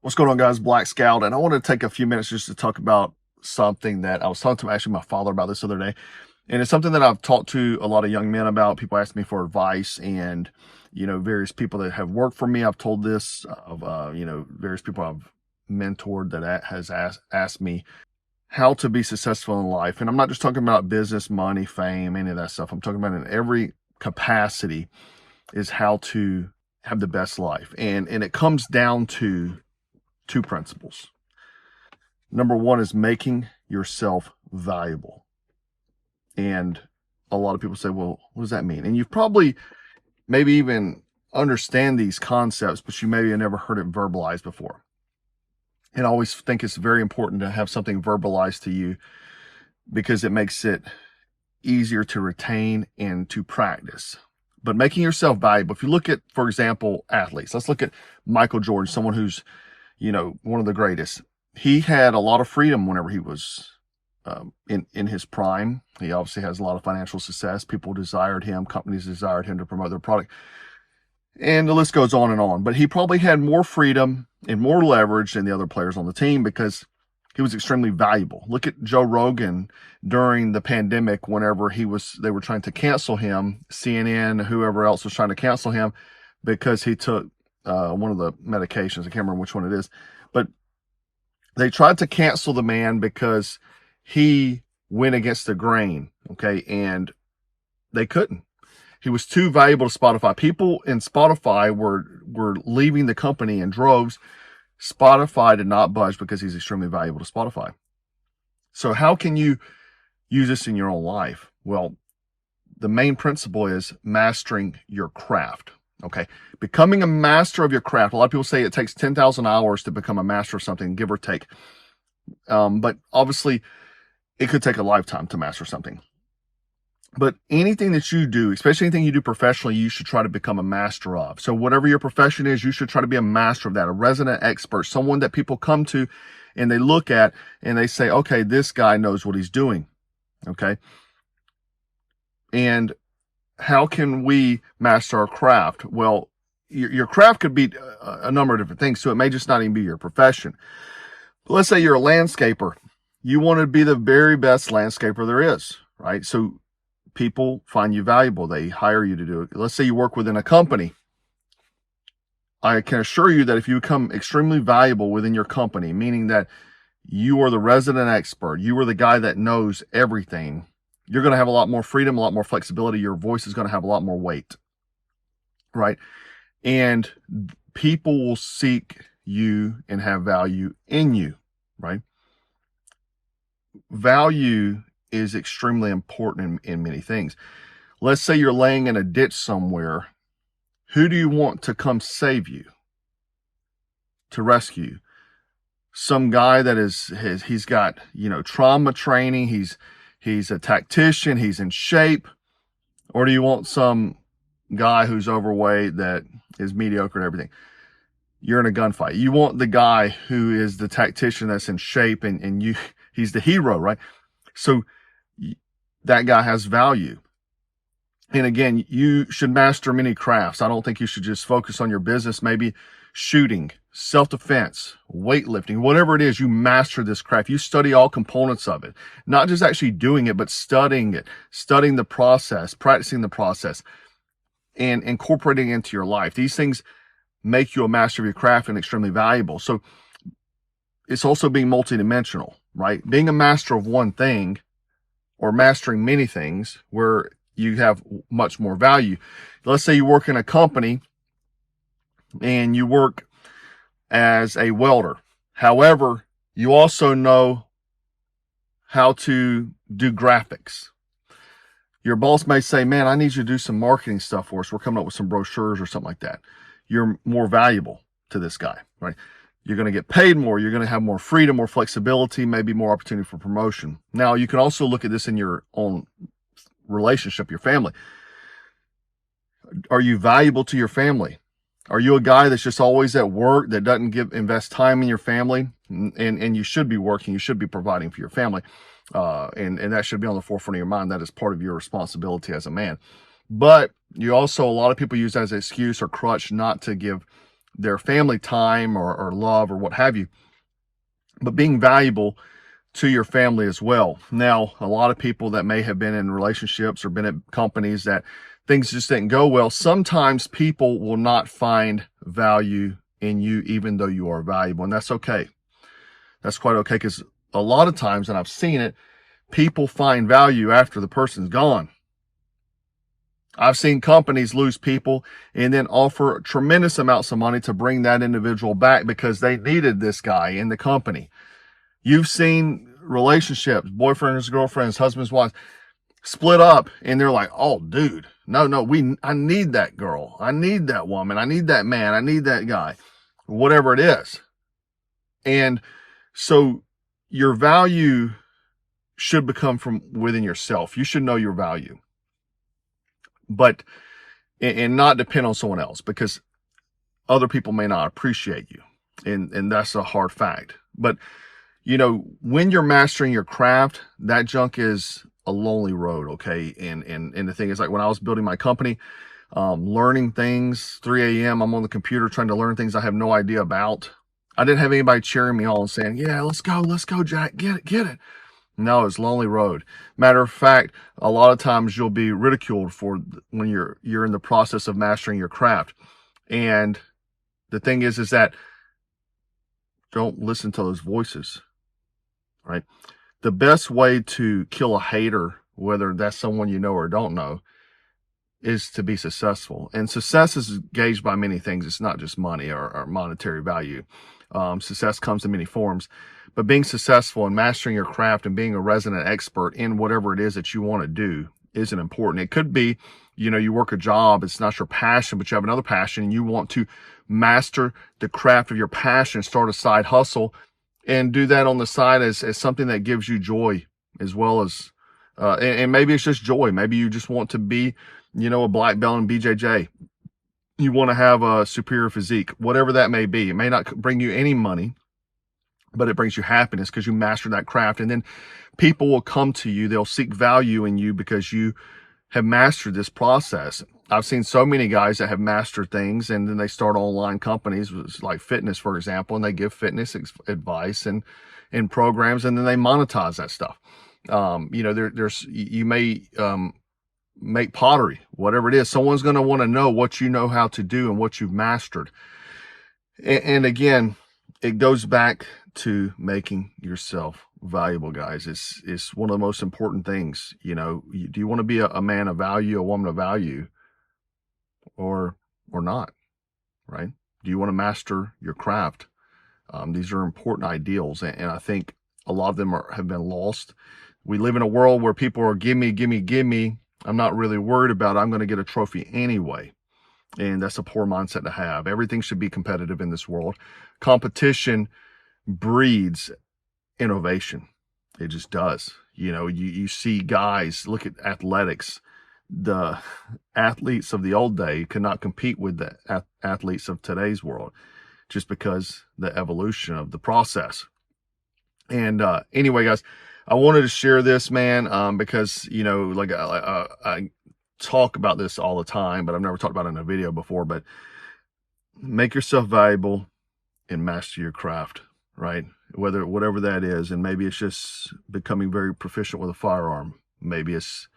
What's going on, guys? Black Scout, and I want to take a few minutes just to talk about something that I was talking to actually my father about this other day, and it's something that I've talked to a lot of young men about. People ask me for advice, and various people that have worked for me. I've told this of various people I've mentored that has asked me how to be successful in life, and I'm not just talking about business, money, fame, any of that stuff. I'm talking about in every capacity is how to have the best life, and it comes down to two principles. Number one is making yourself valuable. And a lot of people say, well, what does that mean? And you've probably maybe even understand these concepts, but you maybe have never heard it verbalized before. And I always think it's very important to have something verbalized to you because it makes it easier to retain and to practice. But making yourself valuable, if you look at, for example, athletes, let's look at Michael Jordan, someone who's one of the greatest. He had a lot of freedom whenever he was in his prime. He obviously has a lot of financial success. People desired him. Companies desired him to promote their product. And the list goes on and on. But he probably had more freedom and more leverage than the other players on the team because he was extremely valuable. Look at Joe Rogan during the pandemic whenever they were trying to cancel him, CNN, whoever else was trying to cancel him because he took one of the medications. I can't remember which one it is, but they tried to cancel the man because he went against the grain. Okay. And they couldn't. He was too valuable to Spotify. People in Spotify were leaving the company in droves. Spotify did not budge because he's extremely valuable to Spotify. So how can you use this in your own life? Well, the main principle is mastering your craft. Okay. Becoming a master of your craft. A lot of people say it takes 10,000 hours to become a master of something, give or take. But obviously it could take a lifetime to master something. But anything that you do, especially anything you do professionally, you should try to become a master of. So whatever your profession is, you should try to be a master of that, a resident expert, someone that people come to and they look at and they say, okay, this guy knows what he's doing. Okay. And how can we master our craft? Well, your craft could be a number of different things. So it may just not even be your profession. Let's say you're a landscaper. You want to be the very best landscaper there is, right? So people find you valuable. They hire you to do it. Let's say you work within a company. I can assure you that if you become extremely valuable within your company, meaning that you are the resident expert, you are the guy that knows everything, you're going to have a lot more freedom, a lot more flexibility. Your voice is going to have a lot more weight, right? And people will seek you and have value in you, right? Value is extremely important in many things. Let's say you're laying in a ditch somewhere. Who do you want to come save you, to rescue you? Some guy that he's got, trauma training. He's a tactician. He's in shape. Or do you want some guy who's overweight that is mediocre and everything? You're in a gunfight. You want the guy who is the tactician that's in shape and he's the hero, right? So that guy has value. And again, you should master many crafts. I don't think you should just focus on your business, maybe shooting, self-defense, weightlifting, whatever it is, you master this craft. You study all components of it, not just actually doing it, but studying it, studying the process, practicing the process, and incorporating it into your life. These things make you a master of your craft and extremely valuable. So it's also being multidimensional, right? Being a master of one thing or mastering many things where you have much more value. Let's say you work in a company and you work as a welder. However, you also know how to do graphics. Your boss may say, man, I need you to do some marketing stuff for us. We're coming up with some brochures or something like that. You're more valuable to this guy, right? You're going to get paid more. You're going to have more freedom, more flexibility, maybe more opportunity for promotion. Now, you can also look at this in your own relationship, your family. Are you valuable to your family? Are you a guy that's just always at work, that doesn't invest time in your family? And you should be working. You should be providing for your family. And that should be on the forefront of your mind. That is part of your responsibility as a man. But you also, a lot of people use that as an excuse or crutch not to give their family time or love or what have you, but being valuable to your family as well. Now, a lot of people that may have been in relationships or been at companies that things just didn't go well, sometimes people will not find value in you even though you are valuable, and that's okay. That's quite okay, because a lot of times, and I've seen it, people find value after the person's gone. I've seen companies lose people and then offer tremendous amounts of money to bring that individual back because they needed this guy in the company. You've seen relationships, boyfriends, girlfriends, husbands, wives, split up, and they're like, oh, dude, no, I need that girl. I need that woman. I need that man. I need that guy, whatever it is. And so your value should become from within yourself. You should know your value, but and not depend on someone else, because other people may not appreciate you, and that's a hard fact. But when you're mastering your craft, that junk is a lonely road, okay? And the thing is, like, when I was building my company, learning things, 3 a.m., I'm on the computer trying to learn things I have no idea about. I didn't have anybody cheering me on and saying, yeah, let's go, Jack, get it. No, it's a lonely road. Matter of fact, a lot of times you'll be ridiculed for when you're in the process of mastering your craft. And the thing is that don't listen to those voices, right? The best way to kill a hater, whether that's someone you know or don't know, is to be successful. And success is gauged by many things. It's not just money or monetary value. Success comes in many forms. But being successful and mastering your craft and being a resident expert in whatever it is that you want to do isn't important. It could be, you work a job, it's not your passion, but you have another passion and you want to master the craft of your passion, start a side hustle, and do that on the side as something that gives you joy, as well as, and maybe it's just joy. Maybe you just want to be, a black belt in BJJ. You want to have a superior physique, whatever that may be. It may not bring you any money, but it brings you happiness because you master that craft. And then people will come to you. They'll seek value in you because you have mastered this process. I've seen so many guys that have mastered things, and then they start online companies like fitness, for example, and they give fitness advice and programs, and then they monetize that stuff. You may make pottery, whatever it is. Someone's going to want to know what you know how to do and what you've mastered. And again, it goes back to making yourself valuable, guys. It's one of the most important things. Do you want to be a man of value, a woman of value, or not, right? Do you want to master your craft? These are important ideals, and I think a lot of them have been lost. We live in a world where people are give me. I'm not really worried about it. I'm going to get a trophy anyway. And that's a poor mindset to have. Everything should be competitive in this world. Competition breeds innovation. It just does. You see guys, look at athletics. The athletes of the old day could not compete with the athletes of today's world, just because the evolution of the process. And anyway, guys, I wanted to share this, man, because, I talk about this all the time, but I've never talked about it in a video before. But make yourself valuable and master your craft, right? Whatever that is. And maybe it's just becoming very proficient with a firearm. Maybe it's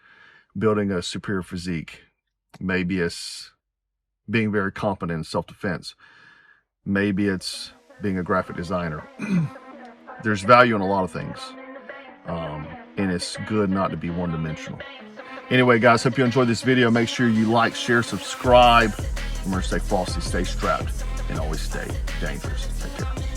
building a superior physique. Maybe it's being very competent in self-defense. Maybe it's being a graphic designer. There's value in a lot of things. And it's good not to be one-dimensional. Anyway, guys, hope you enjoyed this video. Make sure you like, share, subscribe. Remember to stay frosty, stay strapped, and always stay dangerous. Take care.